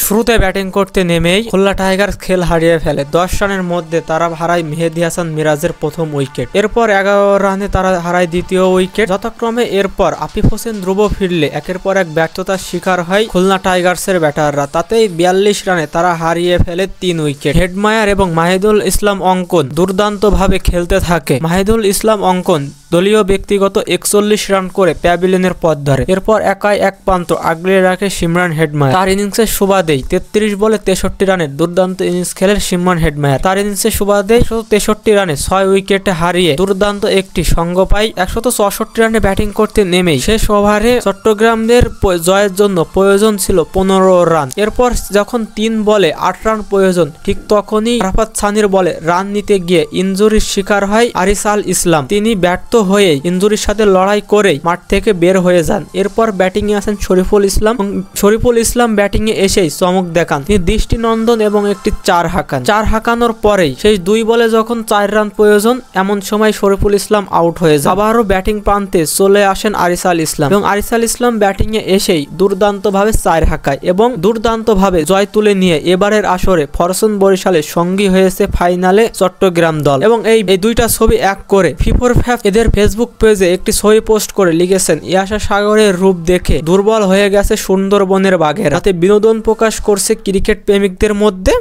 শুরুতে ব্যাটিং করতে নেমেই খুলনা টাইগার্স খেল হারিয়ে ফেলে। 10 রানের মধ্যে তারা হারায় মেহেদী হাসান মিরাজের প্রথম উইকেট। এরপর 11 রানে তারা হারায় দ্বিতীয় উইকেট। যথাক্রমে এরপর আফিফ হোসেন ধ্রুব ফিরলে একের পর এক ব্যর্থতার শিকার হয় খুলনা টাইগার্সের ব্যাটাররা। তাতেই 42 রানে তারা হারিয়ে ফেলে 3 উইকেট। হেডমায়ার এবং মাহিদুল ইসলাম অঙ্কন দুর্দান্তভাবে খেলতে থাকে। মাহিদুল ইসলাম অঙ্কন দলীয় ব্যক্তিগত 41 রান করে প্যাভিলিয়নের পথ ধরে। এরপর একাই এক প্রান্ত আগলে রাখে শিমরান হেডমায়ার। তার ইনিংসের সুবাদেই 33 বলে 63 রানের দুর্দান্ত ইনিংস খেলেন শিমরান হেডমায়ার। তার ইনিংসের সুবাদেই 163 রানে 6 উইকেটে হারিয়ে দুর্দান্ত একটি সঙ্গ পায়। 164 রানে ব্যাটিং করতে নেমেই শেষ ওভারে চট্টগ্রামদের জয়ের জন্য প্রয়োজন ছিল 15 রান। এরপর যখন 3 বলে 8 রান প্রয়োজন, ঠিক তখনই আরাফাত সানির বলে রান নিতে গিয়ে ইনজুরির শিকার হয় আরিসাল ইসলাম। তিনি ব্যর্থ হয়ে ইনজুরির সাথে লড়াই করে মাঠ থেকে বের হয়ে যান। এরপর ব্যাটিং এ আসেন শরীফুল ইসলাম। শরীফুল ইসলাম ব্যাটিং এ এসেই চমক দেখান। তিনি দৃষ্টিনন্দন এবং একটি 4 হাঁকান। 4 হাঁকানোর পরেই শেষ 2 বলে যখন 4 রান প্রয়োজন, এমন সময় শরীফুল ইসলাম আউট হয়ে যায়। আবারও ব্যাটিং প্রান্তে চলে আসেন আরিসাল ইসলাম এবং আরিসাল ইসলাম ব্যাটিং এ এসেই দুর্দান্তভাবে 4 হাঁকায় এবং দুর্দান্তভাবে জয় তুলে নিয়ে এবারের আসরে ফরচুন বরিশালের সঙ্গী হয়েছে ফাইনালে চট্টগ্রাম দল। এবং এই দুইটা ছবি এক করে ফিফোর ফ্যাফ এদের ফেসবুক পেজে একটি ছবি পোস্ট করে লিখেছেন, ইয়াশা সাগরের রূপ দেখে দুর্বল হয়ে গেছে সুন্দরবনের বাঘেরা। তাতে বিনোদন প্রকাশ করছে ক্রিকেট প্রেমিকদের মধ্যে।